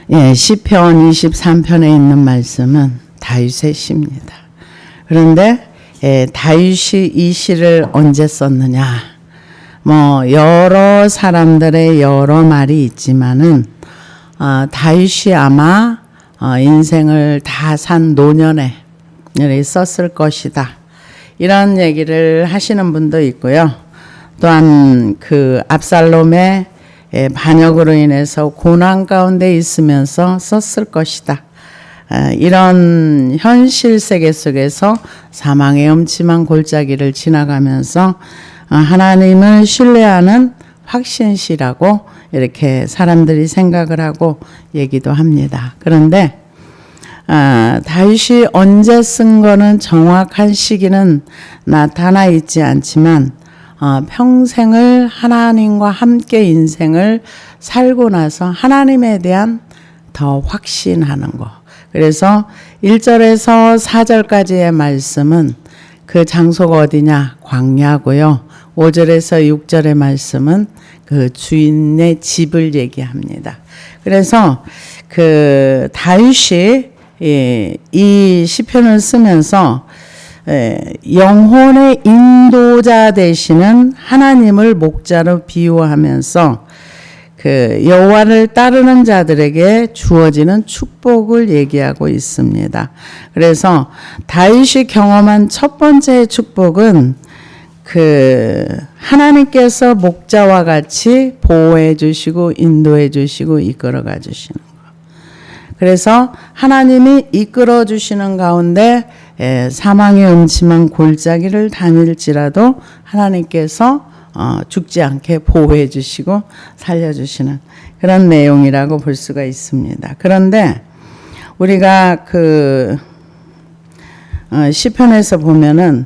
예, 시편 23편에 있는 말씀은 다윗의 시입니다. 그런데 다윗이 이 시를 언제 썼느냐? 여러 사람들의 여러 말이 있지만은 다윗이 아마 인생을 다 산 노년에 썼을 것이다. 이런 얘기를 하시는 분도 있고요. 또한 그 압살롬의 반역으로 인해서 고난 가운데 있으면서 썼을 것이다. 이런 현실 세계 속에서 사망의 음침한 골짜기를 지나가면서 하나님을 신뢰하는 확신시라고 이렇게 사람들이 생각을 하고 얘기도 합니다. 그런데 다윗이 언제 쓴 거는 정확한 시기는 나타나 있지 않지만 평생을 하나님과 함께 인생을 살고 나서 하나님에 대한 더 확신하는 거. 그래서 1절에서 4절까지의 말씀은 그 장소가 어디냐? 광야고요. 5절에서 6절의 말씀은 그 주인의 집을 얘기합니다. 그래서 그 다윗이 이 시편을 쓰면서 영혼의 인도자 되시는 하나님을 목자로 비유하면서 그 여호와를 따르는 자들에게 주어지는 축복을 얘기하고 있습니다. 그래서 다윗이 경험한 첫 번째 축복은 그 하나님께서 목자와 같이 보호해 주시고 인도해 주시고 이끌어 가 주시는 것. 그래서 하나님이 이끌어 주시는 가운데 사망의 음침한 골짜기를 다닐지라도 하나님께서 죽지 않게 보호해 주시고 살려 주시는 그런 내용이라고 볼 수가 있습니다. 그런데 우리가 그 시편에서 보면은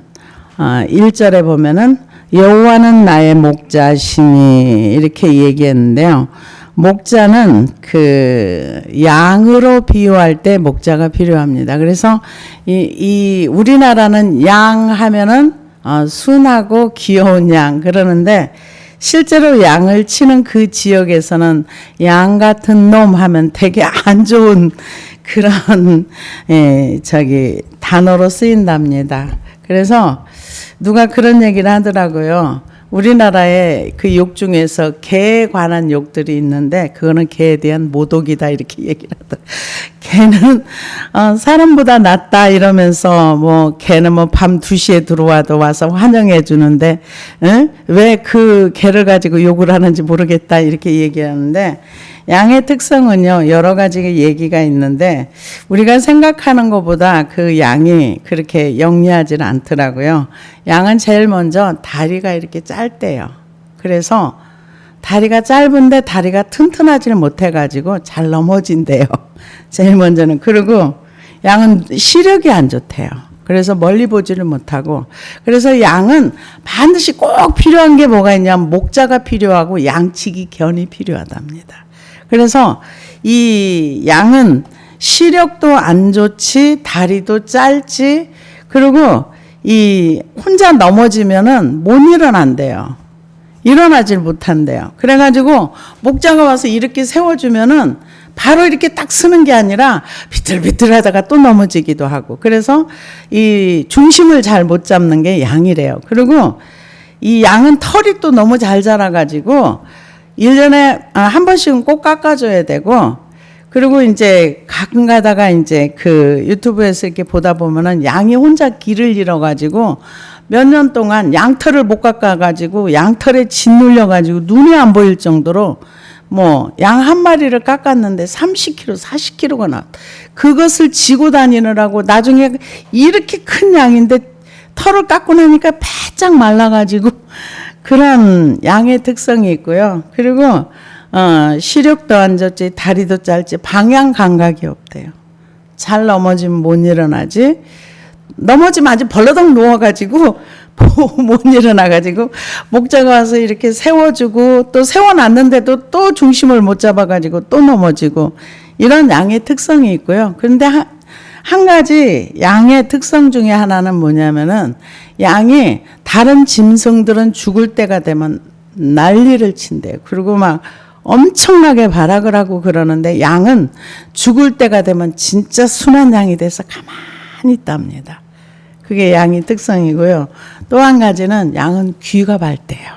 1절에 보면은 여호와는 나의 목자시니 이렇게 얘기했는데요. 목자는 그 양으로 비유할 때 목자가 필요합니다. 그래서 이 우리나라는 양 하면은 순하고 귀여운 양 그러는데 실제로 양을 치는 그 지역에서는 양 같은 놈 하면 되게 안 좋은 그런 단어로 쓰인답니다. 그래서 누가 그런 얘기를 하더라고요. 우리나라에 그 욕 중에서 개에 관한 욕들이 있는데 그거는 개에 대한 모독이다 이렇게 얘기를 하더라고요. 개는 사람보다 낫다 이러면서 개는 밤 2시에 들어와도 와서 환영해 주는데 왜 그 개를 가지고 욕을 하는지 모르겠다 이렇게 얘기하는데 양의 특성은요 여러 가지 얘기가 있는데 우리가 생각하는 것보다 그 양이 그렇게 영리하지는 않더라고요. 양은 제일 먼저 다리가 이렇게 짧대요. 그래서 다리가 짧은데 다리가 튼튼하지는 못해가지고 잘 넘어진대요. 제일 먼저는. 그리고 양은 시력이 안 좋대요. 그래서 멀리 보지를 못하고 그래서 양은 반드시 꼭 필요한 게 뭐가 있냐면 목자가 필요하고 양치기 견이 필요하답니다. 그래서 이 양은 시력도 안 좋지 다리도 짧지 그리고 이 혼자 넘어지면은 못 일어난대요. 일어나질 못한대요. 그래가지고 목자가 와서 이렇게 세워주면은 바로 이렇게 딱 쓰는 게 아니라 비틀비틀 하다가 또 넘어지기도 하고 그래서 이 중심을 잘 못 잡는 게 양이래요. 그리고 이 양은 털이 또 너무 잘 자라가지고 1년에 한 번씩은 꼭 깎아줘야 되고 그리고 이제 가끔 가다가 이제 그 유튜브에서 이렇게 보다 보면은 양이 혼자 길을 잃어가지고 몇 년 동안 양털을 못 깎아가지고 양털에 짓눌려가지고 눈이 안 보일 정도로 양 한 마리를 깎았는데 30kg, 40kg가 나왔다. 그것을 지고 다니느라고 나중에 이렇게 큰 양인데 털을 깎고 나니까 바짝 말라가지고 그런 양의 특성이 있고요. 그리고 시력도 안 좋지 다리도 짧지 방향 감각이 없대요. 잘 넘어지면 못 일어나지. 넘어지면 아주 벌러덩 누워가지고 못 일어나가지고 목자가 와서 이렇게 세워주고 또 세워놨는데도 또 중심을 못 잡아가지고 또 넘어지고 이런 양의 특성이 있고요. 그런데 한 가지 양의 특성 중에 하나는 뭐냐면은 양이 다른 짐승들은 죽을 때가 되면 난리를 친대요. 그리고 막 엄청나게 발악을 하고 그러는데 양은 죽을 때가 되면 진짜 순한 양이 돼서 가만히 있답니다. 그게 양의 특성이고요. 또 한 가지는 양은 귀가 밝대요.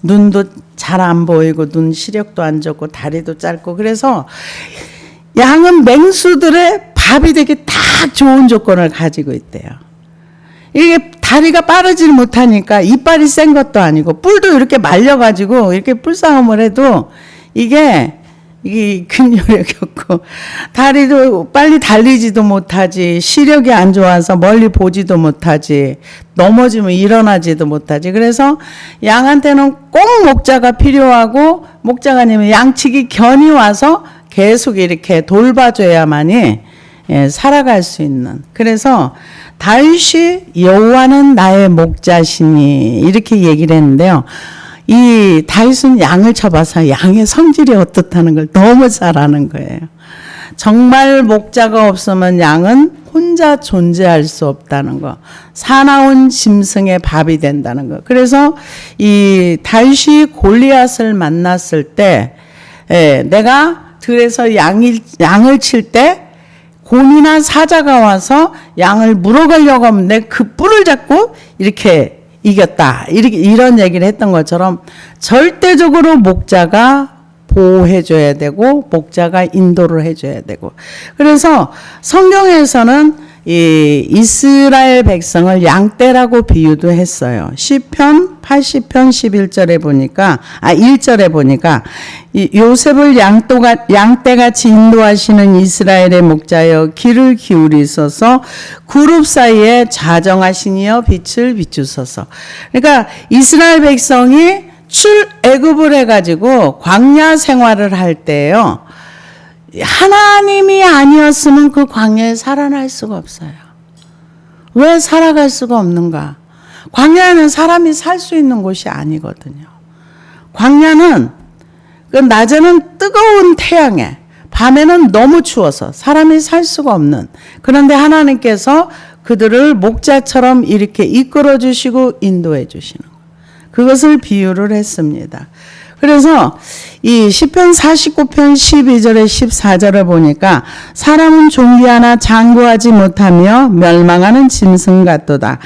눈도 잘 안 보이고 눈 시력도 안 좋고 다리도 짧고 그래서 양은 맹수들의 밥이 되게 딱 좋은 조건을 가지고 있대요. 이게 다리가 빠르지 못하니까 이빨이 센 것도 아니고 뿔도 이렇게 말려가지고 이렇게 뿔싸움을 해도 이게 근육력이 없고 다리도 빨리 달리지도 못하지 시력이 안 좋아서 멀리 보지도 못하지 넘어지면 일어나지도 못하지 그래서 양한테는 꼭 목자가 필요하고 목자가 아니면 양치기 견이 와서 계속 이렇게 돌봐줘야만이 살아갈 수 있는 그래서 다윗이 여호와는 나의 목자시니 이렇게 얘기를 했는데요. 이 다윗은 양을 쳐봐서 양의 성질이 어떻다는 걸 너무 잘 아는 거예요. 정말 목자가 없으면 양은 혼자 존재할 수 없다는 거. 사나운 짐승의 밥이 된다는 거. 그래서 이 다윗이 골리앗을 만났을 때 내가 들에서 양을 칠 때 곰이나 사자가 와서 양을 물어가려고 하면 내 그 뿔을 잡고 이렇게 이겼다. 이런 얘기를 했던 것처럼 절대적으로 목자가 보호해줘야 되고 목자가 인도를 해줘야 되고 그래서 성경에서는 이 이스라엘 백성을 양떼라고 비유도 했어요. 시편 80편 11절에 보니까 1절에 보니까 요셉을 양떼같이 인도하시는 이스라엘의 목자여 귀를 기울이소서 그룹 사이에 자정하시니여 빛을 비추소서. 그러니까 이스라엘 백성이 출애굽을 해가지고 광야 생활을 할 때요. 하나님이 아니었으면 그 광야에 살아날 수가 없어요. 왜 살아갈 수가 없는가? 광야는 사람이 살 수 있는 곳이 아니거든요. 광야는 낮에는 뜨거운 태양에 밤에는 너무 추워서 사람이 살 수가 없는 그런데 하나님께서 그들을 목자처럼 이렇게 이끌어 주시고 인도해 주시는 것. 그것을 비유를 했습니다. 그래서 이 시편 49편 12절에 14절을 보니까 사람은 존귀하나 장구하지 못하며 멸망하는 짐승 같도다.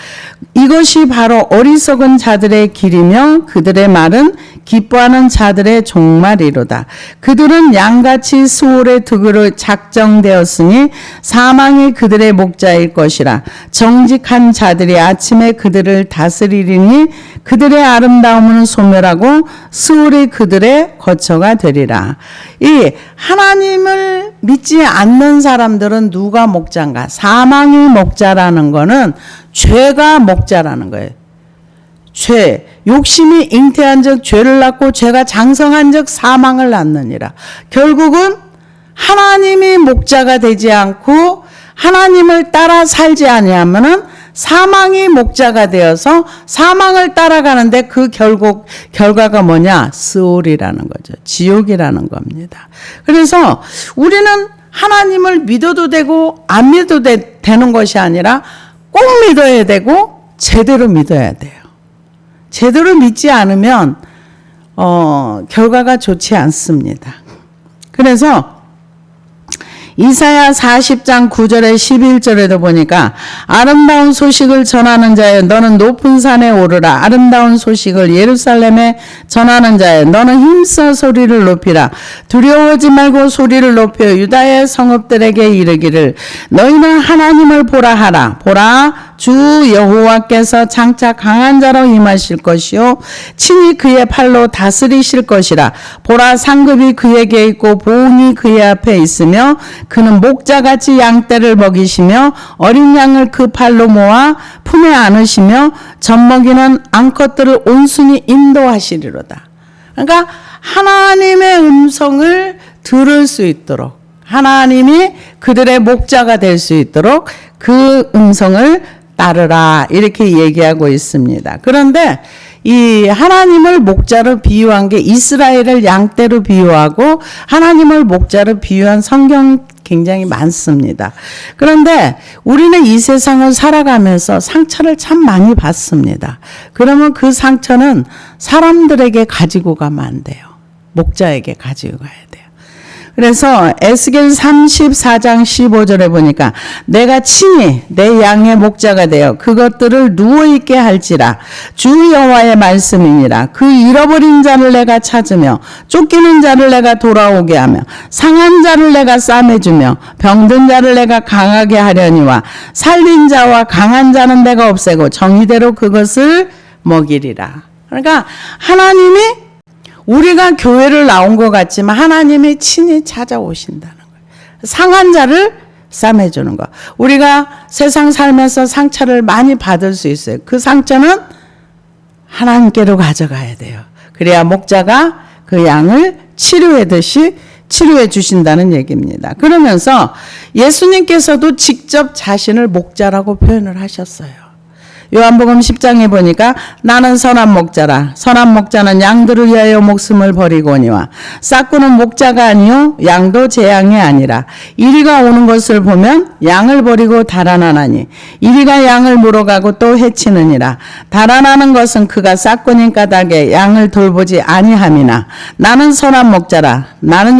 이것이 바로 어리석은 자들의 길이며 그들의 말은 기뻐하는 자들의 종말이로다. 그들은 양같이 수월의 득으로 작정되었으니 사망이 그들의 목자일 것이라. 정직한 자들이 아침에 그들을 다스리리니 그들의 아름다움은 소멸하고 수월이 그들의 거처가 되리라. 이 하나님을 믿지 않는 사람들은 누가 목자인가? 사망이 목자라는 거는 죄가 목자라는 거예요. 죄, 욕심이 잉태한 적 죄를 낳고 죄가 장성한 적 사망을 낳느니라. 결국은 하나님이 목자가 되지 않고 하나님을 따라 살지 아니하면은 사망이 목자가 되어서 사망을 따라가는데 그 결과가 뭐냐? 스올이라는 거죠. 지옥이라는 겁니다. 그래서 우리는 하나님을 믿어도 되고 안 믿어도 되는 것이 아니라 꼭 믿어야 되고 제대로 믿어야 돼요. 제대로 믿지 않으면 결과가 좋지 않습니다. 그래서 이사야 40장 9절에 11절에도 보니까 아름다운 소식을 전하는 자여 너는 높은 산에 오르라. 아름다운 소식을 예루살렘에 전하는 자여 너는 힘써 소리를 높이라. 두려워하지 말고 소리를 높여 유다의 성읍들에게 이르기를 너희는 하나님을 보라 하라. 보라 주 여호와께서 장차 강한 자로 임하실 것이요 친히 그의 팔로 다스리실 것이라. 보라 상급이 그에게 있고 보응이 그의 앞에 있으며 그는 목자같이 양떼를 먹이시며 어린 양을 그 팔로 모아 품에 안으시며 젖먹이는 암컷들을 온순히 인도하시리로다. 그러니까 하나님의 음성을 들을 수 있도록 하나님이 그들의 목자가 될 수 있도록 그 음성을 따르라 이렇게 얘기하고 있습니다. 그런데 이 하나님을 목자로 비유한 게 이스라엘을 양떼로 비유하고 하나님을 목자로 비유한 성경 굉장히 많습니다. 그런데 우리는 이 세상을 살아가면서 상처를 참 많이 받습니다. 그러면 그 상처는 사람들에게 가지고 가면 안 돼요. 목자에게 가지고 가야 돼요. 그래서 에스겔 34장 15절에 보니까 내가 친히 내 양의 목자가 되어 그것들을 누워있게 할지라 주 여호와의 말씀이니라. 그 잃어버린 자를 내가 찾으며 쫓기는 자를 내가 돌아오게 하며 상한 자를 내가 싸매주며 병든 자를 내가 강하게 하려니와 살린 자와 강한 자는 내가 없애고 정의대로 그것을 먹이리라. 그러니까 하나님이 우리가 교회를 나온 것 같지만 하나님이 친히 찾아오신다는 거예요. 상한 자를 싸매주는 거. 우리가 세상 살면서 상처를 많이 받을 수 있어요. 그 상처는 하나님께로 가져가야 돼요. 그래야 목자가 그 양을 치료하듯이 치료해 주신다는 얘기입니다. 그러면서 예수님께서도 직접 자신을 목자라고 표현을 하셨어요. 요한복음 10장에 보니까 나는 선한 목자라. 선한 목자는 양들을 위하여 목숨을 버리거니와 싹구는 목자가 아니요 양도 제 양이 아니라 이리가 오는 것을 보면 양을 버리고 달아나나니 이리가 양을 물어가고 또 해치느니라. 달아나는 것은 그가 싹구님 까닭에 양을 돌보지 아니함이나 나는 선한 목자라. 나는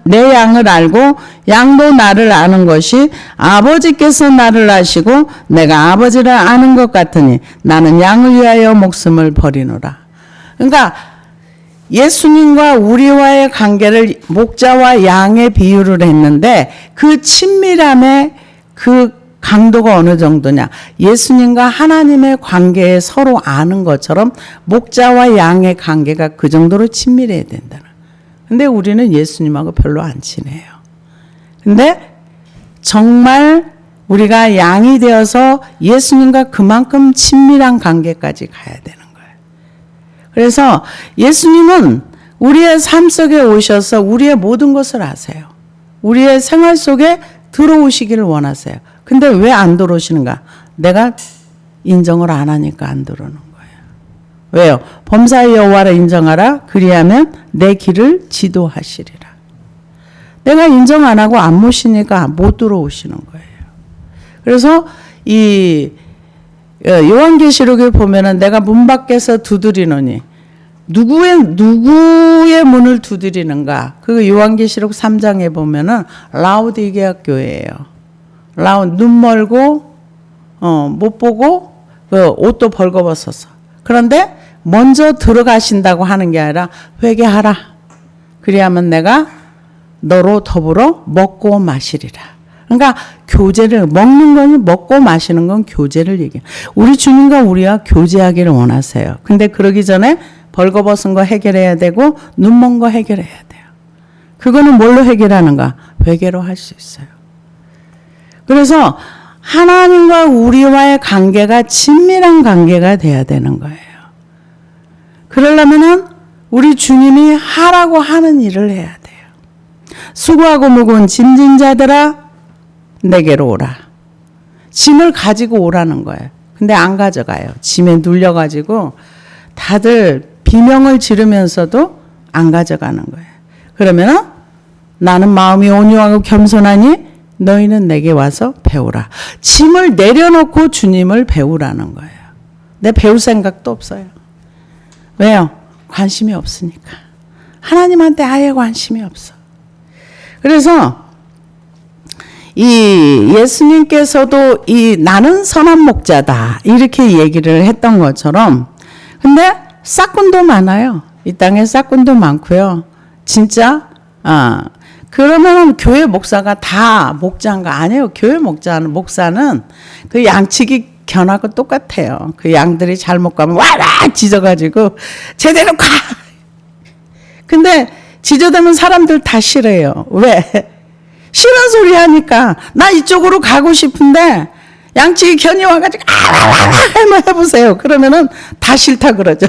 내 양을 알고 양도 나를 아는 것이 아버지께서 나를 아시고 내가 아버지를 아는 것 같으니 나는 양을 위하여 목숨을 버리노라. 그러니까 예수님과 우리와의 관계를 목자와 양의 비유를 했는데 그 친밀함의 그 강도가 어느 정도냐. 예수님과 하나님의 관계에 서로 아는 것처럼 목자와 양의 관계가 그 정도로 친밀해야 된다. 근데 우리는 예수님하고 별로 안 친해요. 근데 정말 우리가 양이 되어서 예수님과 그만큼 친밀한 관계까지 가야 되는 거예요. 그래서 예수님은 우리의 삶 속에 오셔서 우리의 모든 것을 아세요. 우리의 생활 속에 들어오시기를 원하세요. 근데 왜 안 들어오시는가? 내가 인정을 안 하니까 안 들어오는 거예요. 왜요? 범사의 여호와를 인정하라. 그리하면 내 길을 지도하시리라. 내가 인정 안 하고 안 모시니까 못 들어오시는 거예요. 그래서 이 요한계시록에 보면은 내가 문 밖에서 두드리노니 누구의 문을 두드리는가? 그 요한계시록 3장에 보면은 라오디게아 교회예요. 눈 멀고 못 보고 그 옷도 벌거벗어서. 그런데 먼저 들어가신다고 하는 게 아니라 회개하라. 그리하면 내가 너로 더불어 먹고 마시리라. 그러니까 교제를 먹는 건 먹고 마시는 건 교제를 얘기해요. 우리 주님과 우리와 교제하기를 원하세요. 근데 그러기 전에 벌거벗은 거 해결해야 되고 눈 먼 거 해결해야 돼요. 그거는 뭘로 해결하는가? 회개로 할 수 있어요. 그래서 하나님과 우리와의 관계가 친밀한 관계가 돼야 되는 거예요. 그러려면은 우리 주님이 하라고 하는 일을 해야 돼요. 수고하고 무거운 짐진 자들아 내게로 오라. 짐을 가지고 오라는 거예요. 근데 안 가져가요. 짐에 눌려가지고 다들 비명을 지르면서도 안 가져가는 거예요. 그러면은 나는 마음이 온유하고 겸손하니 너희는 내게 와서 배우라. 짐을 내려놓고 주님을 배우라는 거예요. 내 배울 생각도 없어요. 왜요? 관심이 없으니까. 하나님한테 아예 관심이 없어. 그래서 이 예수님께서도 이 나는 선한 목자다 이렇게 얘기를 했던 것처럼 근데 싹군도 많아요. 이 땅에 싹군도 많고요. 진짜 그러면 교회 목사가 다 목자인가? 아니에요. 교회 목사는 그 양치기 견하고 똑같아요. 그 양들이 잘못 가면 와라 짖어가지고 제대로 가. 근데 짖어대면 사람들 다 싫어요. 왜? 싫은 소리 하니까 나 이쪽으로 가고 싶은데 양치기 견이 와가지고 한번 해보세요. 그러면은 다 싫다 그러죠.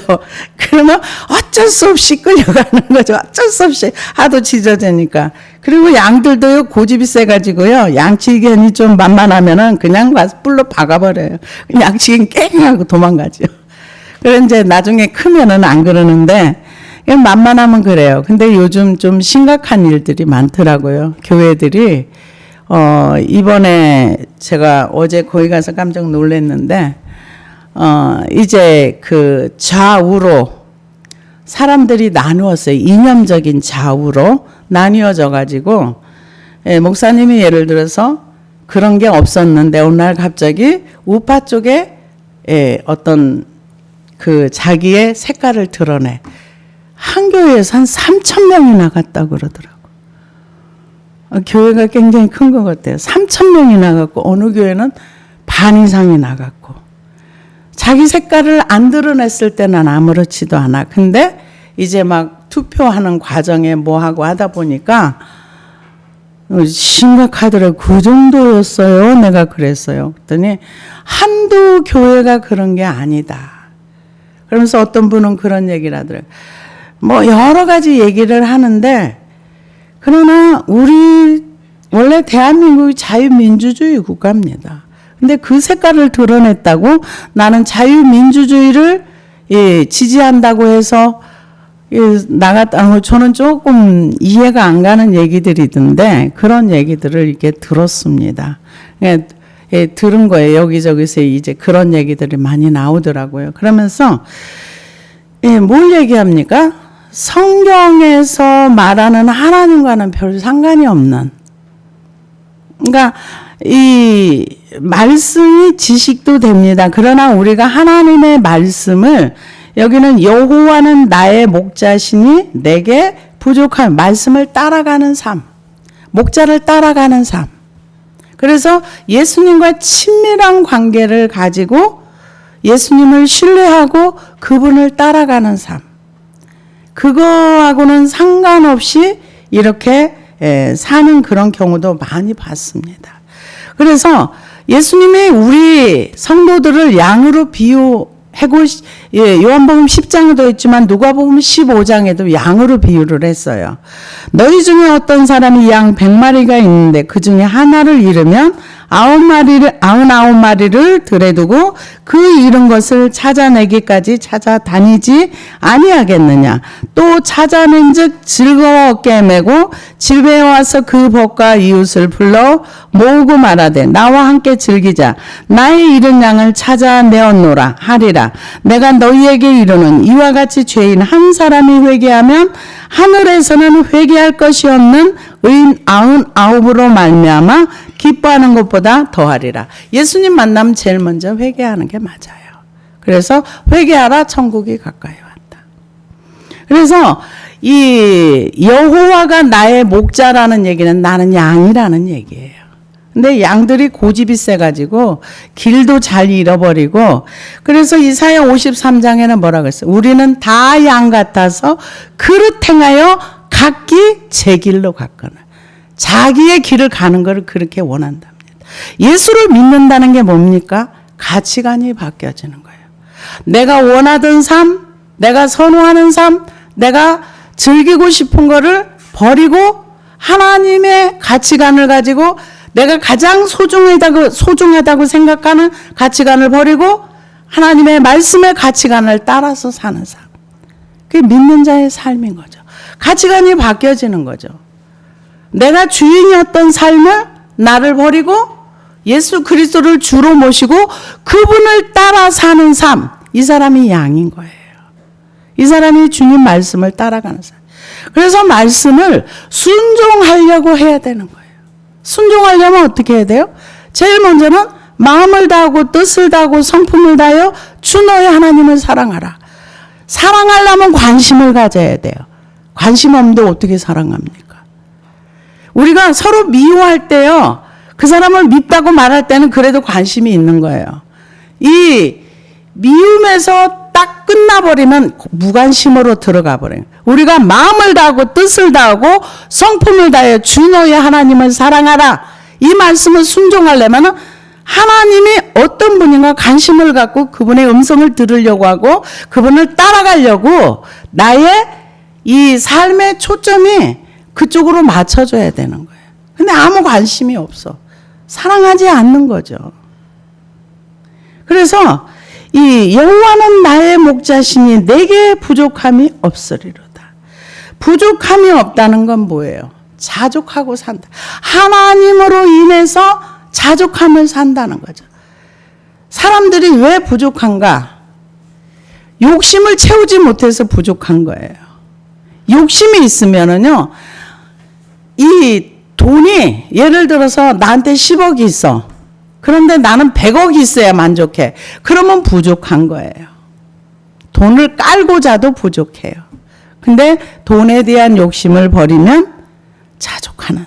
그러면 어쩔 수 없이 끌려가는 거죠. 어쩔 수 없이 하도 짖어대니까. 그리고 양들도요 고집이 세가지고요 양치기 견이 좀 만만하면은 그냥 와서 뿔로 박아버려요. 양치기 깽하고 도망가죠. 그래 이제 나중에 크면은 안 그러는데 만만하면 그래요. 근데 요즘 좀 심각한 일들이 많더라고요. 교회들이 이번에 제가 어제 거기 가서 깜짝 놀랐는데 이제 그 좌우로 사람들이 나누었어요. 이념적인 좌우로 나뉘어져 가지고 목사님이 예를 들어서 그런 게 없었는데 어느 날 갑자기 우파 쪽에 어떤 그 자기의 색깔을 드러내. 한 교회에서 한 3,000명이 나갔다고 그러더라고. 교회가 굉장히 큰 것 같아요. 3,000명이 나갔고 어느 교회는 반 이상이 나갔고. 자기 색깔을 안 드러냈을 때는 아무렇지도 않아. 근데 이제 막 투표하는 과정에 뭐 하고 하다 보니까 심각하더라고요. 그 정도였어요. 내가 그랬어요. 그랬더니 한두 교회가 그런 게 아니다. 그러면서 어떤 분은 그런 얘기를 하더라고요. 뭐 여러 가지 얘기를 하는데 그러나 우리 원래 대한민국이 자유민주주의 국가입니다. 근데 그 색깔을 드러냈다고 나는 자유민주주의를 지지한다고 해서 나갔다. 저는 조금 이해가 안 가는 얘기들이던데 그런 얘기들을 이렇게 들었습니다. 들은 거예요. 여기저기서 이제 그런 얘기들이 많이 나오더라고요. 그러면서 뭘 얘기합니까? 성경에서 말하는 하나님과는 별 상관이 없는. 그러니까 이 말씀이 지식도 됩니다. 그러나 우리가 하나님의 말씀을 여기는 여호와는 나의 목자시니 내게 부족한 말씀을 따라가는 삶. 목자를 따라가는 삶. 그래서 예수님과 친밀한 관계를 가지고 예수님을 신뢰하고 그분을 따라가는 삶. 그거하고는 상관없이 이렇게 사는 그런 경우도 많이 봤습니다. 그래서 예수님이 우리 성도들을 양으로 비유하고 요한복음 10장에도 있지만 누가복음 15장에도 양으로 비유를 했어요. 너희 중에 어떤 사람이 양 100마리가 있는데 그 중에 하나를 잃으면 99마리를 들에 두고 그 잃은 것을 찾아내기까지 찾아다니지 아니하겠느냐. 또 찾아낸즉 즐거워 어깨에 메고 집에 와서 그 벗과 이웃을 불러 모으고 말하되 나와 함께 즐기자. 나의 잃은 양을 찾아내었노라 하리라. 내가 너희에게 이르는 이와 같이 죄인 한 사람이 회개하면 하늘에서는 회개할 것이 없는 의인 99으로 말미암아 기뻐하는 것보다 더하리라. 예수님 만나면 제일 먼저 회개하는 게 맞아요. 그래서 회개하라 천국이 가까이 왔다. 그래서 이 여호와가 나의 목자라는 얘기는 나는 양이라는 얘기예요. 근데 양들이 고집이 세가지고 길도 잘 잃어버리고 그래서 이사야 53장에는 뭐라고 했어요? 우리는 다 양 같아서 그릇 행하여 각기 제 길로 갔거늘. 자기의 길을 가는 것을 그렇게 원한답니다. 예수를 믿는다는 게 뭡니까? 가치관이 바뀌어지는 거예요. 내가 원하던 삶, 내가 선호하는 삶, 내가 즐기고 싶은 거를 버리고 하나님의 가치관을 가지고 내가 가장 소중하다고 생각하는 가치관을 버리고 하나님의 말씀의 가치관을 따라서 사는 삶. 그게 믿는 자의 삶인 거죠. 가치관이 바뀌어지는 거죠. 내가 주인이었던 삶을 나를 버리고 예수 그리스도를 주로 모시고 그분을 따라 사는 삶. 이 사람이 양인 거예요. 이 사람이 주님 말씀을 따라가는 삶. 그래서 말씀을 순종하려고 해야 되는 거예요. 순종하려면 어떻게 해야 돼요? 제일 먼저는 마음을 다하고 뜻을 다하고 성품을 다하여 주 너의 하나님을 사랑하라. 사랑하려면 관심을 가져야 돼요. 관심 없는데 어떻게 사랑합니까? 우리가 서로 미워할 때요. 그 사람을 밉다고 말할 때는 그래도 관심이 있는 거예요. 이 미움에서 딱 끝나버리면 무관심으로 들어가 버려요. 우리가 마음을 다하고 뜻을 다하고 성품을 다하여 주 너의 하나님을 사랑하라. 이 말씀을 순종하려면 하나님이 어떤 분인가 관심을 갖고 그분의 음성을 들으려고 하고 그분을 따라가려고 나의 이 삶의 초점이 그쪽으로 맞춰줘야 되는 거예요. 근데 아무 관심이 없어. 사랑하지 않는 거죠. 그래서 이 여호와는 나의 목자시니 내게 부족함이 없으리로다. 부족함이 없다는 건 뭐예요? 자족하고 산다. 하나님으로 인해서 자족함을 산다는 거죠. 사람들이 왜 부족한가? 욕심을 채우지 못해서 부족한 거예요. 욕심이 있으면은요, 이 돈이 예를 들어서 나한테 10억이 있어. 그런데 나는 100억이 있어야 만족해. 그러면 부족한 거예요. 돈을 깔고 자도 부족해요. 근데 돈에 대한 욕심을 버리면 자족하는,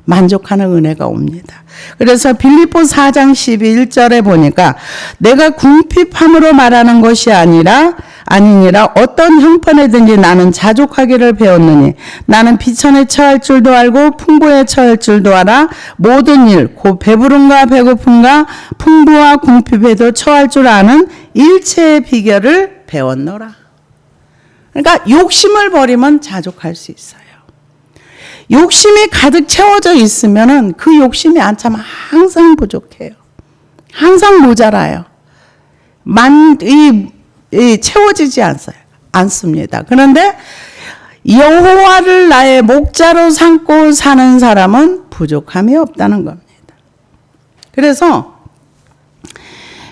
만족하는 은혜가 옵니다. 그래서 빌립보 4장 11절에 보니까 내가 궁핍함으로 말하는 것이 아니니라 어떤 형편에든지 나는 자족하기를 배웠느니 나는 비천에 처할 줄도 알고 풍부에 처할 줄도 알아 모든 일 곧 배부름과 배고픔과 풍부와 궁핍에도 처할 줄 아는 일체의 비결을 배웠노라. 그러니까 욕심을 버리면 자족할 수 있어요. 욕심이 가득 채워져 있으면은 그 욕심이 안 차면 항상 부족해요. 항상 모자라요. 채워지지 않습니다. 그런데 여호와를 나의 목자로 삼고 사는 사람은 부족함이 없다는 겁니다. 그래서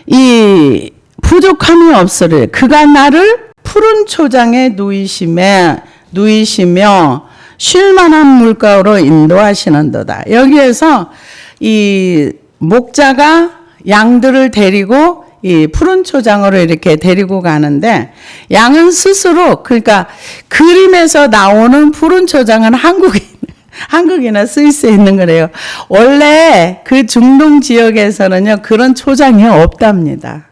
이 부족함이 없으리 그가 나를 푸른 초장에 누이시며 쉴만한 물가로 인도하시는도다. 여기에서 이 목자가 양들을 데리고 이 푸른 초장으로 이렇게 데리고 가는데 양은 스스로 그러니까 그림에서 나오는 푸른 초장은 한국이나 스위스에 있는 거래요. 원래 그 중동 지역에서는요 그런 초장이 없답니다.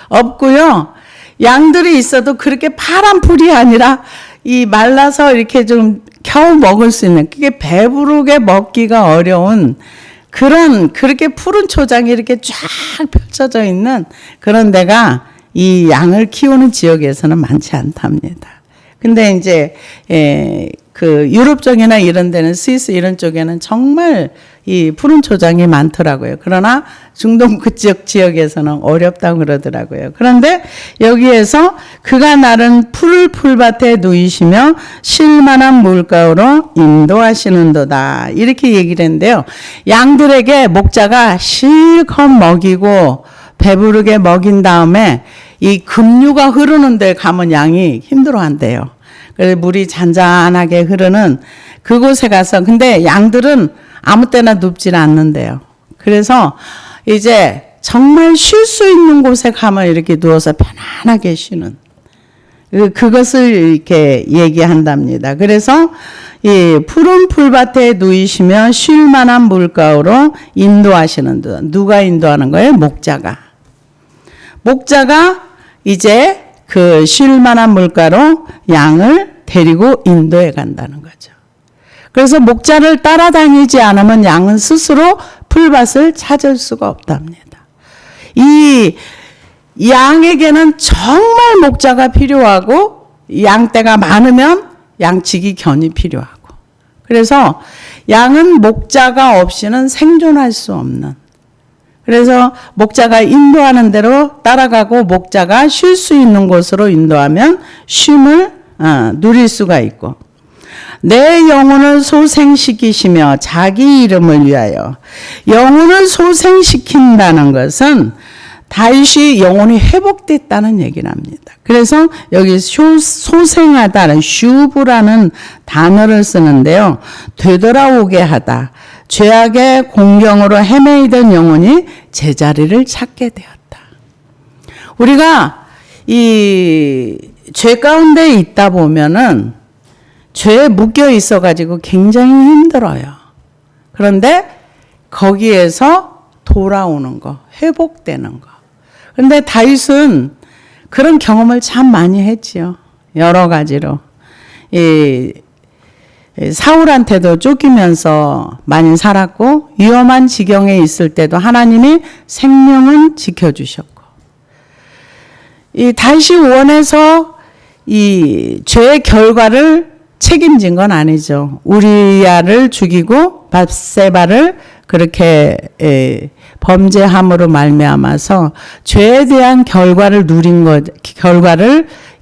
없고요. 양들이 있어도 그렇게 파란 풀이 아니라 이 말라서 이렇게 좀 겨우 먹을 수 있는 그게 배부르게 먹기가 어려운 그렇게 푸른 초장이 이렇게 쫙 펼쳐져 있는 그런 데가 이 양을 키우는 지역에서는 많지 않답니다. 근데 이제 그 유럽 쪽이나 이런 데는 스위스 이런 쪽에는 정말 이 푸른 초장이 많더라고요. 그러나 중동 그쪽 지역에서는 어렵다고 그러더라고요. 그런데 여기에서 그가 나른 푸른 풀밭에 누이시며 쉴만한 물가로 인도하시는도다. 이렇게 얘기를 했는데요. 양들에게 목자가 실컷 먹이고 배부르게 먹인 다음에 이 급류가 흐르는 데 가면 양이 힘들어한대요. 그래서 물이 잔잔하게 흐르는 그곳에 가서 근데 양들은 아무 때나 눕질 않는데요. 그래서 이제 정말 쉴 수 있는 곳에 가면 이렇게 누워서 편안하게 쉬는 그것을 이렇게 얘기한답니다. 그래서 이 푸른 풀밭에 누이시며 쉴 만한 물가로 인도하시는 듯. 누가 인도하는 거예요? 목자가 이제 그 쉴 만한 물가로 양을 데리고 인도해 간다는 거죠. 그래서 목자를 따라다니지 않으면 양은 스스로 풀밭을 찾을 수가 없답니다. 이 양에게는 정말 목자가 필요하고 양떼가 많으면 양치기 견이 필요하고 그래서 양은 목자가 없이는 생존할 수 없는 그래서 목자가 인도하는 대로 따라가고 목자가 쉴 수 있는 곳으로 인도하면 쉼을 누릴 수가 있고 내 영혼을 소생시키시며 자기 이름을 위하여 영혼을 소생시킨다는 것은 다윗이 영혼이 회복됐다는 얘기를 합니다. 그래서 여기 소생하다는 슈브라는 단어를 쓰는데요. 되돌아오게 하다. 죄악의 공경으로 헤매이던 영혼이 제자리를 찾게 되었다. 우리가 이 죄 가운데 있다 보면은 죄에 묶여 있어가지고 굉장히 힘들어요. 그런데 거기에서 돌아오는 거, 회복되는 거. 그런데 다윗은 그런 경험을 참 많이 했지요. 여러 가지로. 사울한테도 쫓기면서 많이 살았고 위험한 지경에 있을 때도 하나님이 생명은 지켜주셨고 이 다윗이 원해서 이 죄의 결과를 책임진 건 아니죠. 우리야를 죽이고 밧세바를 그렇게 범죄함으로 말미암아서 죄에 대한 결과를 누린 것,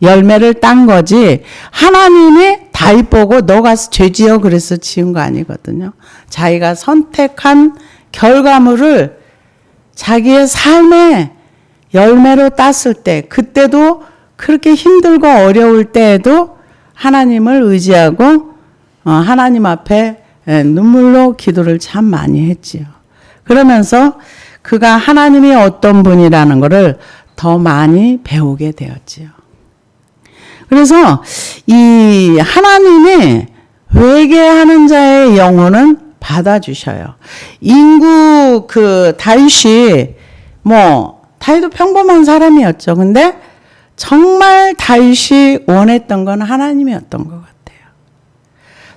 열매를 딴 거지 하나님이 다윗 보고 너가 죄지어 그래서 지은 거 아니거든요. 자기가 선택한 결과물을 자기의 삶의 열매로 땄을 때 그때도 그렇게 힘들고 어려울 때에도 하나님을 의지하고 하나님 앞에 눈물로 기도를 참 많이 했지요. 그러면서 그가 하나님이 어떤 분이라는 것을 더 많이 배우게 되었지요. 그래서 이 하나님이 회개하는 자의 영혼은 받아주셔요. 인구 다윗이 다윗도 평범한 사람이었죠. 근데 정말 다윗이 원했던 건 하나님이었던 것 같아요.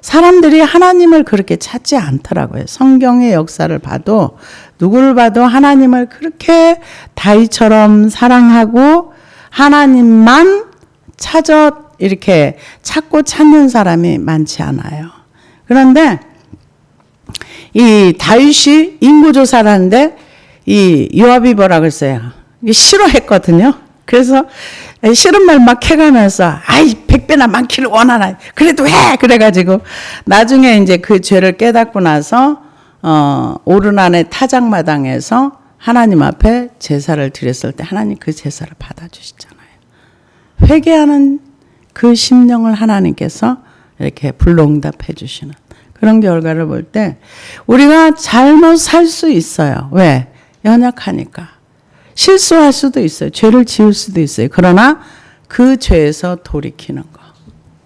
사람들이 하나님을 그렇게 찾지 않더라고요. 성경의 역사를 봐도 누구를 봐도 하나님을 그렇게 다윗처럼 사랑하고 하나님만 이렇게 찾고 찾는 사람이 많지 않아요. 그런데 이 다윗이 인구조사를 하는데 이 요압이 뭐라 그랬어요? 싫어했거든요. 그래서 싫은 말 막 해가면서 100배나 많기를 원하나 그래도 해 그래가지고 나중에 이제 그 죄를 깨닫고 나서 오르난의 타작마당에서 하나님 앞에 제사를 드렸을 때 하나님 그 제사를 받아주시잖아요. 회개하는 그 심령을 하나님께서 이렇게 불응답해 주시는 그런 결과를 볼 때 우리가 잘못 살 수 있어요. 왜? 연약하니까. 실수할 수도 있어요. 죄를 지을 수도 있어요. 그러나 그 죄에서 돌이키는 거.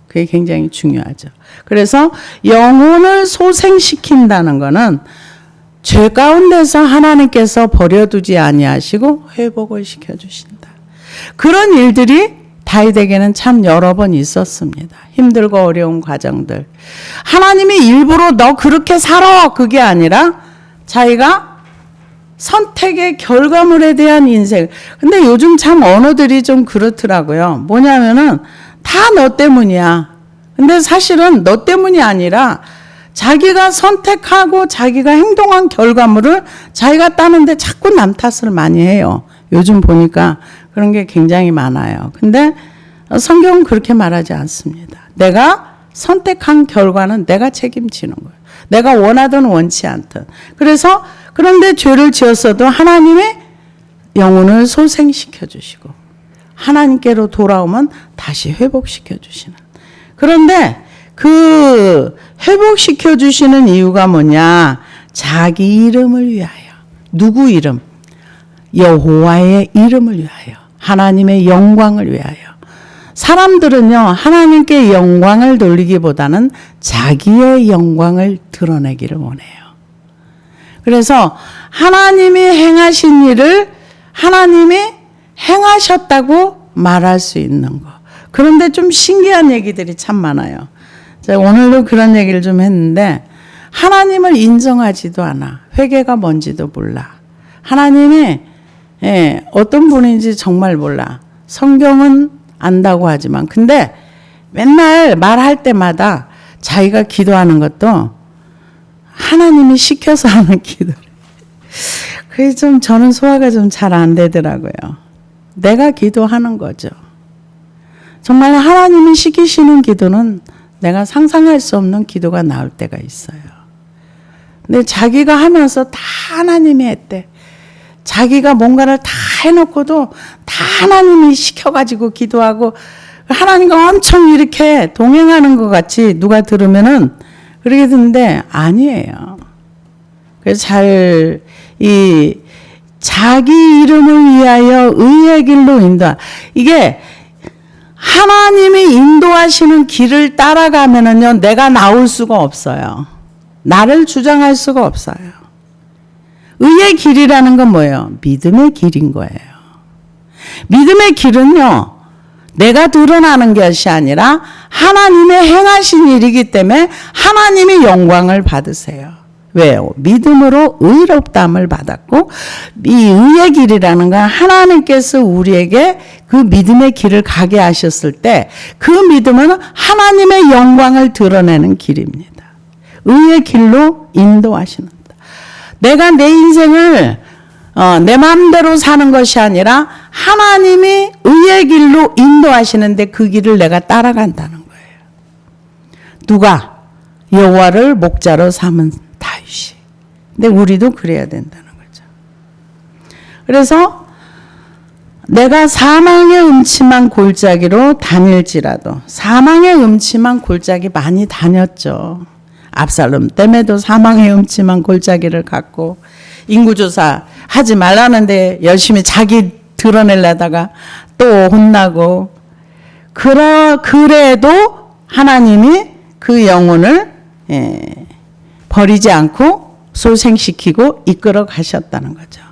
그게 굉장히 중요하죠. 그래서 영혼을 소생시킨다는 것은 죄 가운데서 하나님께서 버려두지 아니하시고 회복을 시켜주신다. 그런 일들이 다윗에게는 참 여러 번 있었습니다. 힘들고 어려운 과정들. 하나님이 일부러 너 그렇게 살아 그게 아니라 자기가 선택의 결과물에 대한 인생. 근데 요즘 참 언어들이 좀 그렇더라고요. 뭐냐면은 다 너 때문이야. 근데 사실은 너 때문이 아니라 자기가 선택하고 자기가 행동한 결과물을 자기가 따는데 자꾸 남 탓을 많이 해요. 요즘 보니까 그런 게 굉장히 많아요. 근데 성경은 그렇게 말하지 않습니다. 내가 선택한 결과는 내가 책임지는 거예요. 내가 원하든 원치 않든. 그래서 그런데 죄를 지었어도 하나님이 영혼을 소생시켜 주시고 하나님께로 돌아오면 다시 회복시켜 주시는. 그런데 그 회복시켜 주시는 이유가 뭐냐? 자기 이름을 위하여. 누구 이름? 여호와의 이름을 위하여. 하나님의 영광을 위하여. 사람들은요, 하나님께 영광을 돌리기보다는 자기의 영광을 드러내기를 원해요. 그래서 하나님이 행하신 일을 하나님이 행하셨다고 말할 수 있는 거. 그런데 좀 신기한 얘기들이 참 많아요. 제가 오늘도 그런 얘기를 좀 했는데 하나님을 인정하지도 않아. 회개가 뭔지도 몰라. 하나님이 어떤 분인지 정말 몰라. 성경은 안다고 하지만 근데 맨날 말할 때마다 자기가 기도하는 것도 하나님이 시켜서 하는 기도. 그게 좀 저는 소화가 좀 잘 안 되더라고요. 내가 기도하는 거죠. 정말 하나님이 시키시는 기도는 내가 상상할 수 없는 기도가 나올 때가 있어요. 근데 자기가 하면서 다 하나님이 했대. 자기가 뭔가를 다 해놓고도 다 하나님이 시켜가지고 기도하고 하나님과 엄청 이렇게 동행하는 것 같이 누가 들으면은 그러게 듣는데 아니에요. 그래서 자기 이름을 위하여 의의 길로 인도하. 이게 하나님이 인도하시는 길을 따라가면은요, 내가 나올 수가 없어요. 나를 주장할 수가 없어요. 의의 길이라는 건 뭐예요? 믿음의 길인 거예요. 믿음의 길은요, 내가 드러나는 것이 아니라 하나님의 행하신 일이기 때문에 하나님이 영광을 받으세요. 왜요? 믿음으로 의롭다함을 받았고 이 의의 길이라는 건 하나님께서 우리에게 그 믿음의 길을 가게 하셨을 때 그 믿음은 하나님의 영광을 드러내는 길입니다. 의의 길로 인도하시는다. 내가 내 인생을 내 마음대로 사는 것이 아니라 하나님이 의의 길로 인도하시는데 그 길을 내가 따라간다는 거예요. 누가? 여호와를 목자로 삼은 다윗이. 근데 우리도 그래야 된다는 거죠. 그래서 내가 사망의 음침한 골짜기로 다닐지라도, 사망의 음침한 골짜기 많이 다녔죠. 압살롬 때문에도 사망의 음침한 골짜기를 갔고, 인구조사 하지 말라는데 열심히 자기 드러내려다가 또 혼나고, 그래도 하나님이 그 영혼을 버리지 않고 소생시키고 이끌어 가셨다는 거죠.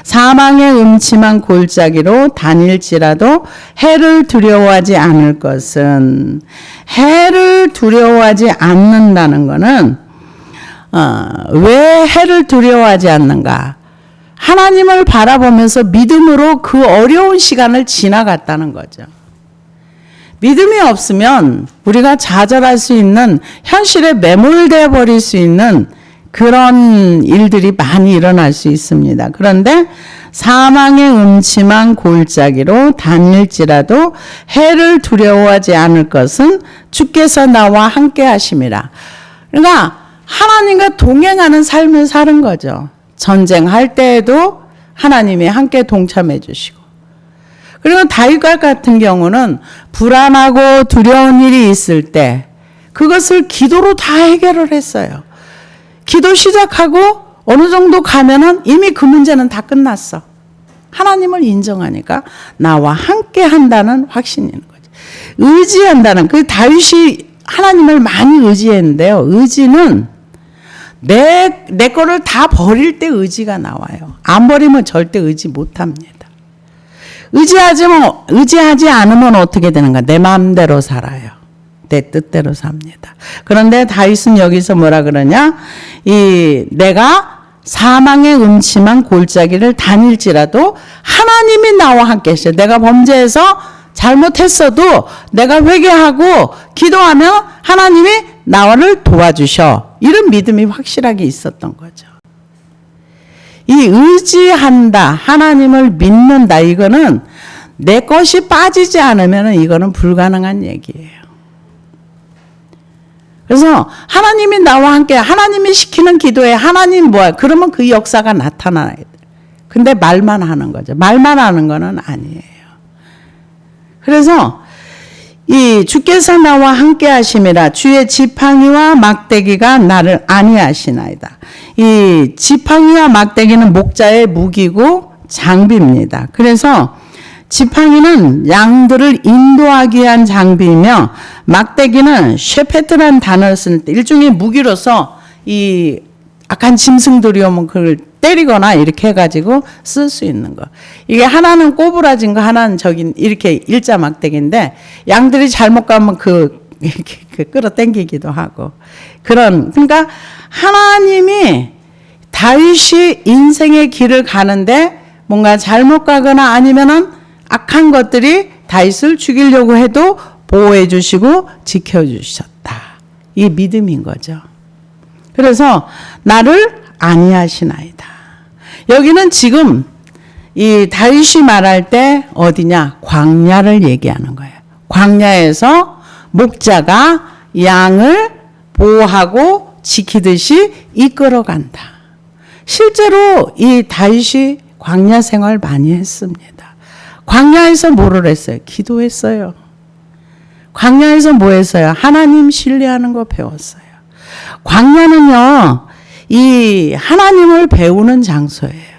사망의 음침한 골짜기로 다닐지라도 해를 두려워하지 않을 것은, 해를 두려워하지 않는다는 것은 왜 해를 두려워하지 않는가? 하나님을 바라보면서 믿음으로 그 어려운 시간을 지나갔다는 거죠. 믿음이 없으면 우리가 좌절할 수 있는, 현실에 매몰되어 버릴 수 있는 그런 일들이 많이 일어날 수 있습니다. 그런데 사망의 음침한 골짜기로 다닐지라도 해를 두려워하지 않을 것은 주께서 나와 함께 하심이라. 그러니까 하나님과 동행하는 삶을 사는 거죠. 전쟁할 때에도 하나님이 함께 동참해 주시고, 그리고 다윗과 같은 경우는 불안하고 두려운 일이 있을 때 그것을 기도로 다 해결을 했어요. 기도 시작하고 어느 정도 가면은 이미 그 문제는 다 끝났어. 하나님을 인정하니까 나와 함께 한다는 확신이 있는 거죠. 의지한다는, 그 다윗이 하나님을 많이 의지했는데요. 의지는 내 거를 다 버릴 때 의지가 나와요. 안 버리면 절대 의지 못 합니다. 의지하지 않으면 어떻게 되는가? 내 마음대로 살아요. 내 뜻대로 삽니다. 그런데 다윗은 여기서 뭐라 그러냐? 내가 사망의 음침한 골짜기를 다닐지라도 하나님이 나와 함께 하셔. 내가 범죄해서 잘못했어도 내가 회개하고 기도하면 하나님이 나를 도와주셔. 이런 믿음이 확실하게 있었던 거죠. 이 의지한다, 하나님을 믿는다, 이거는 내 것이 빠지지 않으면 이거는 불가능한 얘기예요. 그래서 하나님이 나와 함께, 하나님이 시키는 기도에 하나님 뭐야? 그러면 그 역사가 나타나야 돼. 근데 말만 하는 거죠. 말만 하는 거는 아니에요. 그래서 이 주께서 나와 함께 하심이라, 주의 지팡이와 막대기가 나를 안위하시나이다. 이 지팡이와 막대기는 목자의 무기고 장비입니다. 그래서 지팡이는 양들을 인도하기 위한 장비이며, 막대기는 셰페트라는 단어를 쓸 때 일종의 무기로서 이 악한 짐승들이 오면 그걸 때리거나 이렇게 해가지고 쓸 수 있는 거. 이게 하나는 꼬부라진 거, 하나는 저기 이렇게 일자 막대기인데, 양들이 잘못 가면 이렇게 끌어당기기도 하고. 그러니까 하나님이 다윗이 인생의 길을 가는데 뭔가 잘못 가거나 아니면은 악한 것들이 다윗을 죽이려고 해도 보호해 주시고 지켜 주셨다. 이 믿음인 거죠. 그래서 나를 안위하시나이다. 여기는 지금 이 다윗이 말할 때 어디냐? 광야를 얘기하는 거예요. 광야에서 목자가 양을 보호하고 지키듯이 이끌어간다. 실제로 이 다윗이 광야 생활 많이 했습니다. 광야에서 뭐를 했어요? 기도했어요. 광야에서 뭐 했어요? 하나님 신뢰하는 거 배웠어요. 광야는요, 이 하나님을 배우는 장소예요.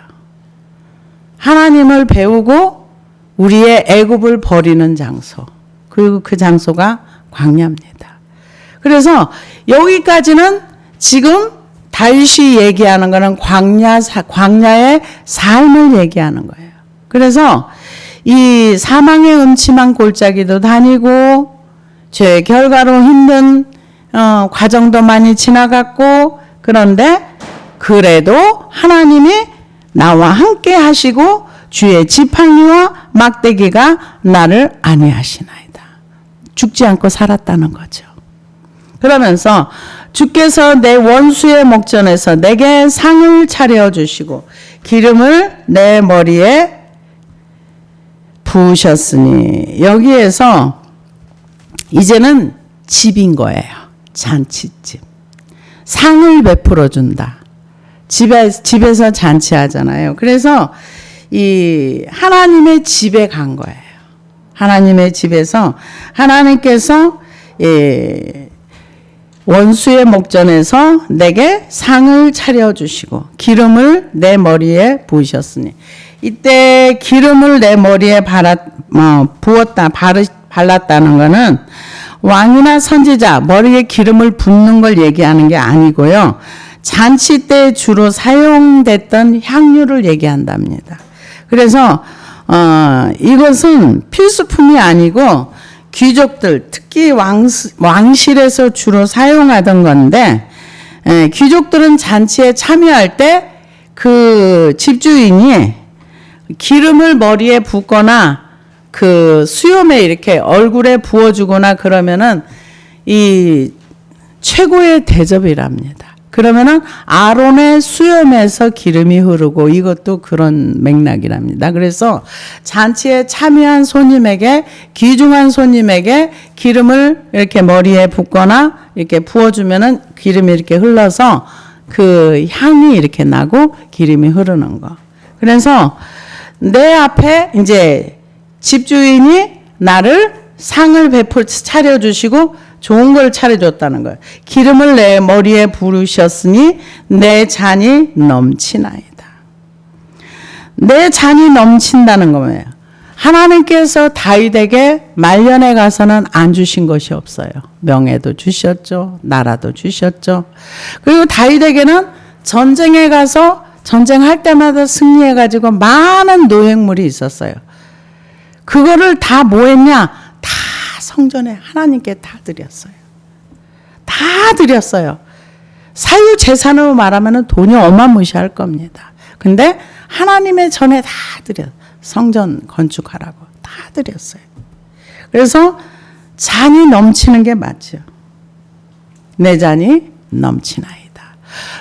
하나님을 배우고 우리의 애굽을 버리는 장소. 그리고 그 장소가 광야입니다. 그래서 여기까지는 지금 다윗이 얘기하는 거는 광야의 삶을 얘기하는 거예요. 그래서 이 사망의 음침한 골짜기도 다니고 죄의 결과로 힘든 과정도 많이 지나갔고, 그런데 그래도 하나님이 나와 함께 하시고 주의 지팡이와 막대기가 나를 안위하시나이다. 죽지 않고 살았다는 거죠. 그러면서 주께서 내 원수의 목전에서 내게 상을 차려주시고 기름을 내 머리에 부으셨으니, 여기에서 이제는 집인 거예요. 잔치집. 상을 베풀어 준다. 집에서 잔치하잖아요. 그래서 이 하나님의 집에 간 거예요. 하나님의 집에서 하나님께서 원수의 목전에서 내게 상을 차려주시고 기름을 내 머리에 부으셨으니, 이때 기름을 내 머리에 발랐다는 것은 왕이나 선지자 머리에 기름을 붓는 걸 얘기하는 게 아니고요. 잔치 때 주로 사용됐던 향유를 얘기한답니다. 그래서 이것은 필수품이 아니고 귀족들, 특히 왕실에서 주로 사용하던 건데, 귀족들은 잔치에 참여할 때 그 집주인이 기름을 머리에 붓거나 그 수염에 이렇게 얼굴에 부어주거나 그러면은 이 최고의 대접이랍니다. 그러면은 아론의 수염에서 기름이 흐르고, 이것도 그런 맥락이랍니다. 그래서 잔치에 참여한 손님에게, 귀중한 손님에게 기름을 이렇게 머리에 붓거나 이렇게 부어주면은 기름이 이렇게 흘러서 그 향이 이렇게 나고 기름이 흐르는 거. 그래서 내 앞에 이제 집주인이 나를 상을 차려주시고 좋은 걸 차려줬다는 거예요. 기름을 내 머리에 부으셨으니 내 잔이 넘치나이다. 내 잔이 넘친다는 거예요. 하나님께서 다윗에게 말년에 가서는 안 주신 것이 없어요. 명예도 주셨죠. 나라도 주셨죠. 그리고 다윗에게는 전쟁에 가서 전쟁할 때마다 승리해가지고 많은 노획물이 있었어요. 그거를 다 뭐 했냐? 다 성전에 하나님께 다 드렸어요. 다 드렸어요. 사유 재산으로 말하면 돈이 어마무시할 겁니다. 근데 하나님의 전에 다 드렸어요. 성전 건축하라고 다 드렸어요. 그래서 잔이 넘치는 게 맞죠. 내 잔이 넘치나이다.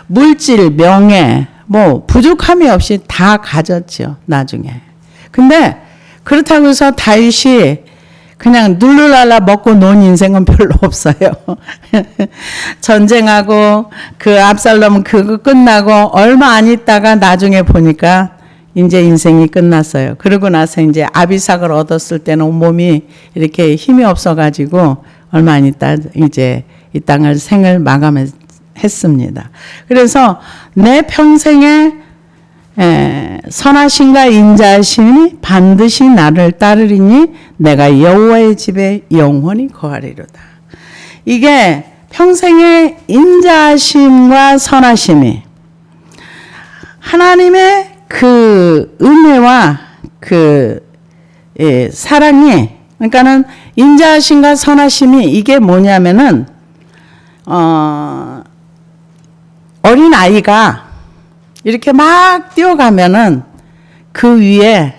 물질, 명예, 뭐 부족함이 없이 다 가졌죠. 나중에. 근데 그렇다고 해서 다윗이 그냥 룰루랄라 먹고 논 인생은 별로 없어요. 전쟁하고 그 압살롬 그거 끝나고 얼마 안 있다가 나중에 보니까 이제 인생이 끝났어요. 그러고 나서 이제 아비삭을 얻었을 때는 온몸이 이렇게 힘이 없어가지고 얼마 안 있다 이제 이 땅을 생을 마감했습니다. 그래서 내 평생에 선하심과 인자하심이 반드시 나를 따르리니 내가 여호와의 집에 영원히 거하리로다. 이게 평생의 인자하심과 선하심이 하나님의 그 은혜와 그 사랑이, 그러니까는 인자하심과 선하심이 이게 뭐냐면은 어린 아이가 이렇게 막 뛰어가면은 그 위에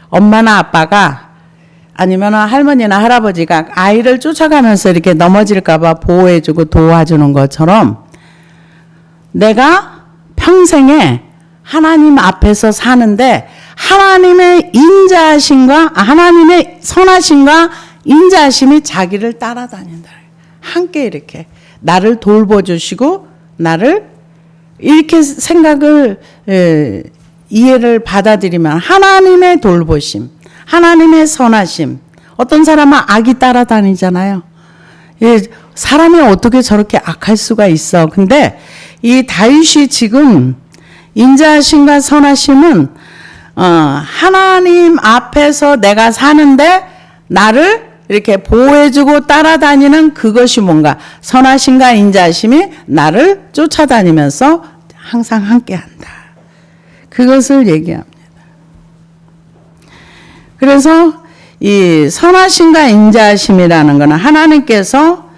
엄마나 아빠가 아니면 할머니나 할아버지가 아이를 쫓아가면서 이렇게 넘어질까봐 보호해주고 도와주는 것처럼 내가 평생에 하나님 앞에서 사는데 하나님의 인자하심과 하나님의 선하심과 인자하심이 자기를 따라다닌다. 함께 이렇게 나를 돌봐주시고 나를 이렇게 생각을 이해를 받아들이면 하나님의 돌보심, 하나님의 선하심. 어떤 사람은 악이 따라다니잖아요. 사람이 어떻게 저렇게 악할 수가 있어. 근데 이 다윗이 지금 인자하심과 선하심은 하나님 앞에서 내가 사는데 나를 이렇게 보호해주고 따라다니는 그것이 뭔가 선하심과 인자하심이 나를 쫓아다니면서 항상 함께한다. 그것을 얘기합니다. 그래서 이 선하심과 인자하심이라는 것은 하나님께서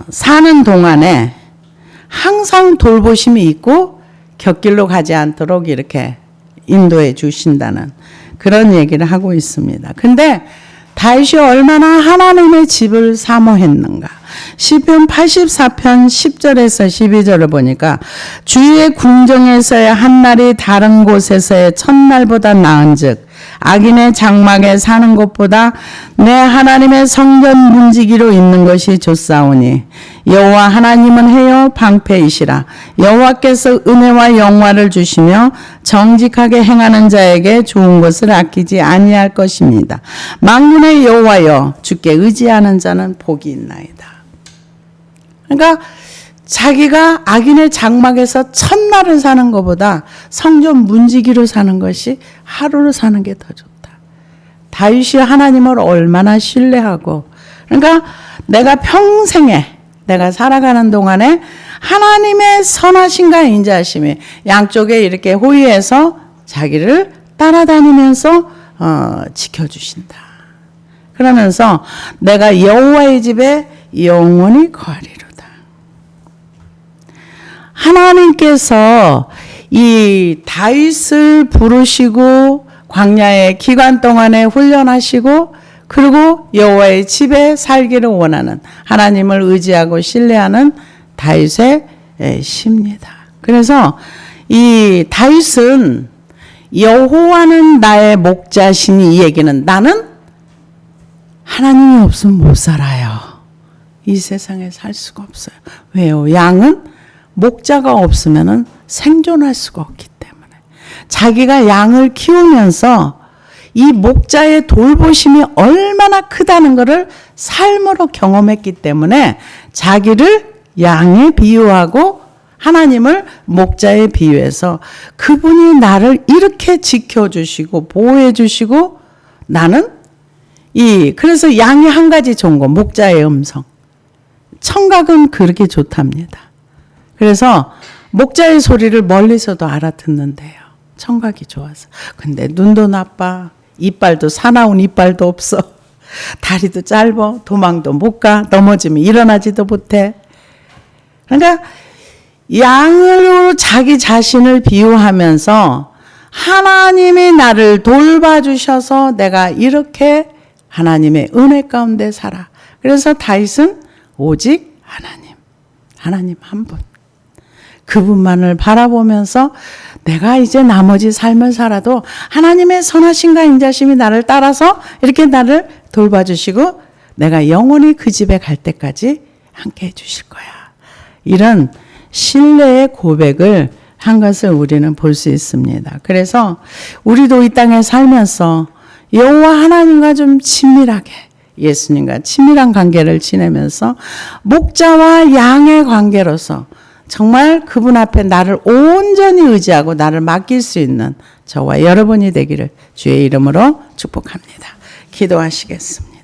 사는 동안에 항상 돌보심이 있고 곁길로 가지 않도록 이렇게 인도해 주신다는 그런 얘기를 하고 있습니다. 근데 다윗이 얼마나 하나님의 집을 사모했는가. 시편 84편 10절에서 12절을 보니까 주의 궁정에서의 한날이 다른 곳에서의 첫날보다 나은즉 악인의 장막에 사는 것보다 내 하나님의 성전 문지기로 있는 것이 좋사오니 여호와 하나님은 해요 방패이시라. 여호와께서 은혜와 영화를 주시며 정직하게 행하는 자에게 좋은 것을 아끼지 아니할 것입니다. 만군의 여호와여 주께 의지하는 자는 복이 있나이다. 그러니까 자기가 악인의 장막에서 첫날을 사는 것보다 성전 문지기로 사는 것이 하루를 사는 게 더 좋다. 다윗이 하나님을 얼마나 신뢰하고, 그러니까 내가 평생에 내가 살아가는 동안에 하나님의 선하심과 인자하심이 양쪽에 이렇게 호위해서 자기를 따라다니면서 지켜주신다. 그러면서 내가 여호와의 집에 영원히 거하리로다. 하나님께서 이 다윗을 부르시고 광야의 기간 동안에 훈련하시고 그리고 여호와의 집에 살기를 원하는, 하나님을 의지하고 신뢰하는 다윗의 시입니다. 그래서 이 다윗은 여호와는 나의 목자시니, 이 얘기는 나는 하나님이 없으면 못 살아요. 이 세상에 살 수가 없어요. 왜요? 양은 목자가 없으면 생존할 수가 없기 때문에, 자기가 양을 키우면서 이 목자의 돌보심이 얼마나 크다는 것을 삶으로 경험했기 때문에 자기를 양에 비유하고 하나님을 목자에 비유해서 그분이 나를 이렇게 지켜주시고 보호해주시고, 나는 그래서 양이 한 가지 좋은 거, 목자의 음성. 청각은 그렇게 좋답니다. 그래서 목자의 소리를 멀리서도 알아듣는데요. 청각이 좋아서. 근데 눈도 나빠. 이빨도, 사나운 이빨도 없어. 다리도 짧아. 도망도 못 가. 넘어지면 일어나지도 못해. 그러니까 양으로 자기 자신을 비유하면서 하나님이 나를 돌봐주셔서 내가 이렇게 하나님의 은혜 가운데 살아. 그래서 다윗은 오직 하나님 한 분. 그분만을 바라보면서 내가 이제 나머지 삶을 살아도 하나님의 선하심과 인자심이 나를 따라서 이렇게 나를 돌봐주시고 내가 영원히 그 집에 갈 때까지 함께 해주실 거야. 이런 신뢰의 고백을 한 것을 우리는 볼 수 있습니다. 그래서 우리도 이 땅에 살면서 여호와 하나님과 좀 친밀하게, 예수님과 친밀한 관계를 지내면서 목자와 양의 관계로서 정말 그분 앞에 나를 온전히 의지하고 나를 맡길 수 있는 저와 여러분이 되기를 주의 이름으로 축복합니다. 기도하시겠습니다.